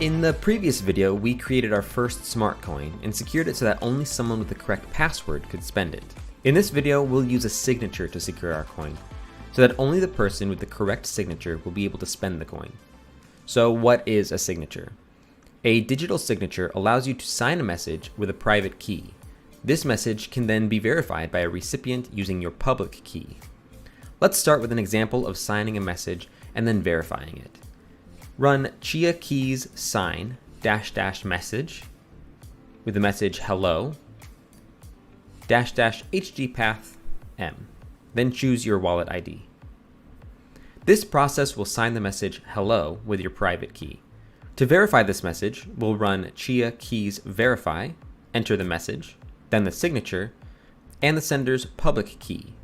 In the previous video, we created our first smart coin and secured it so that only someone with the correct password could spend it. In this video, we'll use a signature to secure our coin, so that only the person with the correct signature will be able to spend the coin. So what is a signature? A digital signature allows you to sign a message with a private key. This message can then be verified by a recipient using your public key. Let's start with an example of signing a message and then verifying it. Run Chia keys sign -- message with the message hello -- hgpath m. Then choose your wallet ID. This process will sign the message hello with your private key. To verify this message, we'll run Chia keys verify, enter the message, then the signature, and the sender's public key.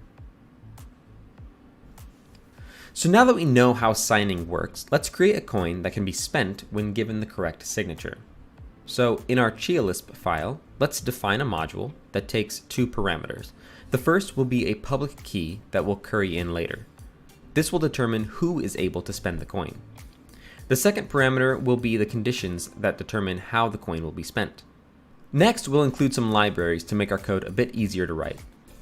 So now that we know how signing works, let's create a coin that can be spent when given the correct signature. So in our Chialisp file, let's define a module that takes two parameters. The first will be a public key that we'll curry in later. This will determine who is able to spend the coin. The second parameter will be the conditions that determine how the coin will be spent. Next, we'll include some libraries to make our code a bit easier to write.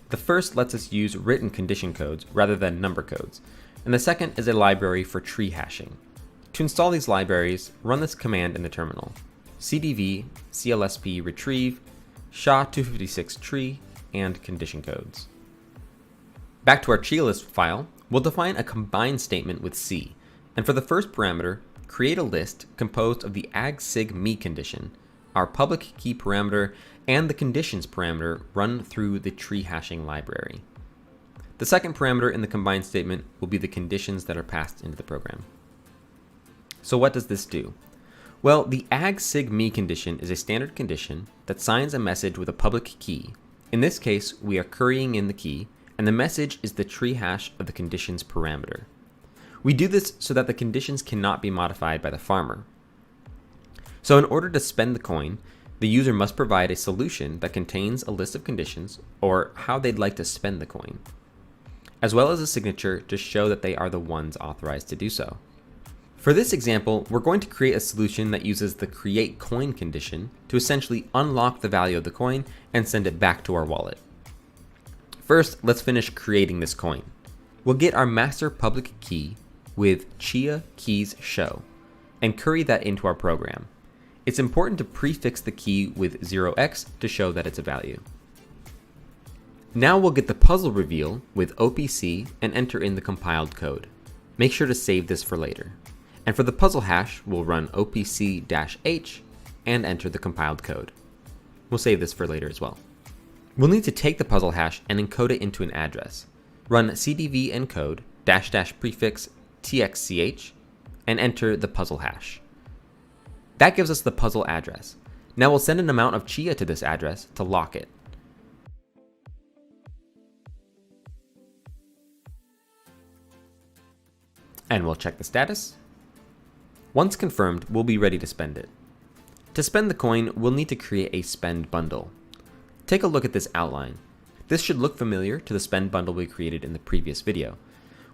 The first lets us use written condition codes rather than number codes, and the second is a library for tree hashing. To install these libraries, run this command in the terminal: cdv clsp retrieve SHA-256 tree and condition codes. Back to our Chialisp file, we'll define a combine statement with C, and for the first parameter, create a list composed of the agsig_me condition, our public key parameter, and the conditions parameter run through the tree hashing library. The second parameter in the combine statement will be the conditions that are passed into the program. So what does this do? Well, the agsig_me condition is a standard condition that signs a message with a public key. In this case, we are currying in the key, and the message is the tree hash of the conditions parameter. We do this so that the conditions cannot be modified by the farmer. So in order to spend the coin, the user must provide a solution that contains a list of conditions or how they'd like to spend the coin, as well as a signature to show that they are the ones authorized to do so. For this example, we're going to create a solution that uses the create coin condition to essentially unlock the value of the coin and send it back to our wallet. First, let's finish creating this coin. We'll get our master public key with Chia keys show and curry that into our program. It's important to prefix the key with 0x to show that it's a value. Now we'll get the puzzle reveal with OPC and enter in the compiled code. Make sure to save this for later. And for the puzzle hash, we'll run OPC-H and enter the compiled code. We'll save this for later as well. We'll need to take the puzzle hash and encode it into an address. Run cdv encode -- prefix txch and enter the puzzle hash. That gives us the puzzle address. Now we'll send an amount of Chia to this address to lock it. And we'll check the status. Once confirmed, we'll be ready to spend it. To spend the coin, we'll need to create a spend bundle. Take a look at this outline. This should look familiar to the spend bundle we created in the previous video.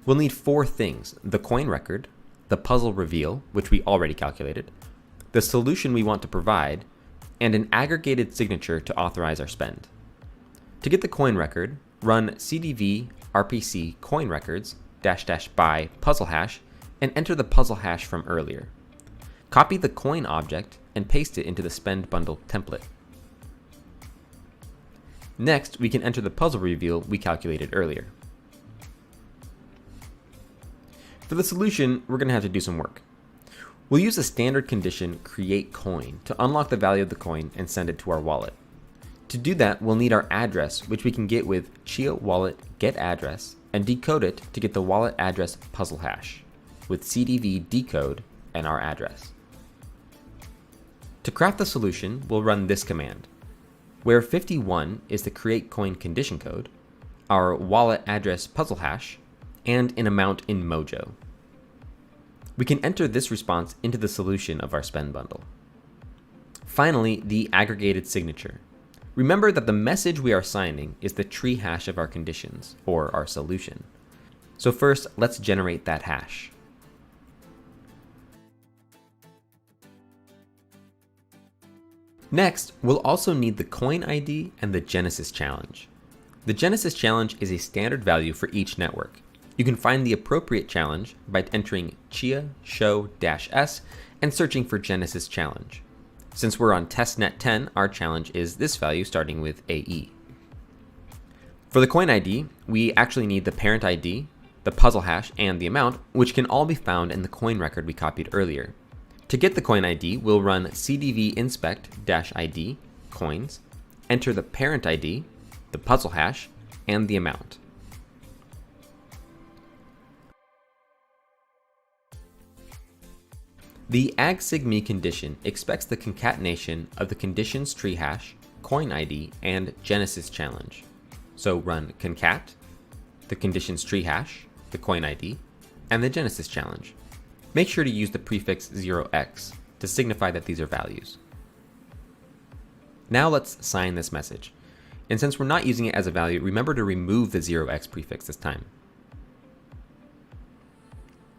We'll need four things: the coin record, the puzzle reveal, which we already calculated, the solution we want to provide, and an aggregated signature to authorize our spend. To get the coin record, run cdv rpc coin records -- by puzzle hash and enter the puzzle hash from earlier. Copy the coin object and paste it into the spend bundle template. Next, we can enter the puzzle reveal we calculated earlier. For the solution, we're going to have to do some work. We'll use the standard condition create coin to unlock the value of the coin and send it to our wallet. To do that, we'll need our address, which we can get with Chia wallet get address and decode it to get the wallet address puzzle hash with cdv decode and our address. To craft the solution, we'll run this command, where 51 is the create coin condition code, our wallet address puzzle hash, and an amount in Mojo. We can enter this response into the solution of our spend bundle. Finally, the aggregated signature. Remember that the message we are signing is the tree hash of our conditions, or our solution. So first, let's generate that hash. Next, we'll also need the coin ID and the Genesis challenge. The Genesis challenge is a standard value for each network. You can find the appropriate challenge by entering Chia show-s and searching for Genesis challenge. Since we're on testnet 10, our challenge is this value starting with AE. For the coin ID, we actually need the parent ID, the puzzle hash, and the amount, which can all be found in the coin record we copied earlier. To get the coin ID, we'll run cdv inspect-id coins, enter the parent ID, the puzzle hash, and the amount. The agsig_me condition expects the concatenation of the conditions tree hash, coin ID, and Genesis challenge. So run concat, the conditions tree hash, the coin ID, and the Genesis challenge. Make sure to use the prefix 0x to signify that these are values. Now let's sign this message. And since we're not using it as a value, remember to remove the 0x prefix this time.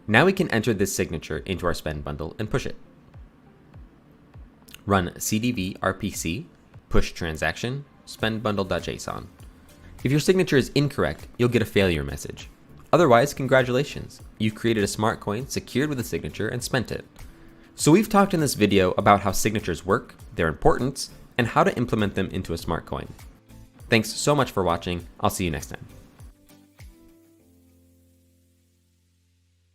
Now we can enter this signature into our spend bundle and push it. Run cdv rpc push transaction spendbundle.json. If your signature is incorrect, you'll get a failure message. Otherwise, congratulations, you've created a smart coin secured with a signature and spent it. So we've talked in this video about how signatures work, their importance, and how to implement them into a smart coin. Thanks so much for watching. I'll see you next time.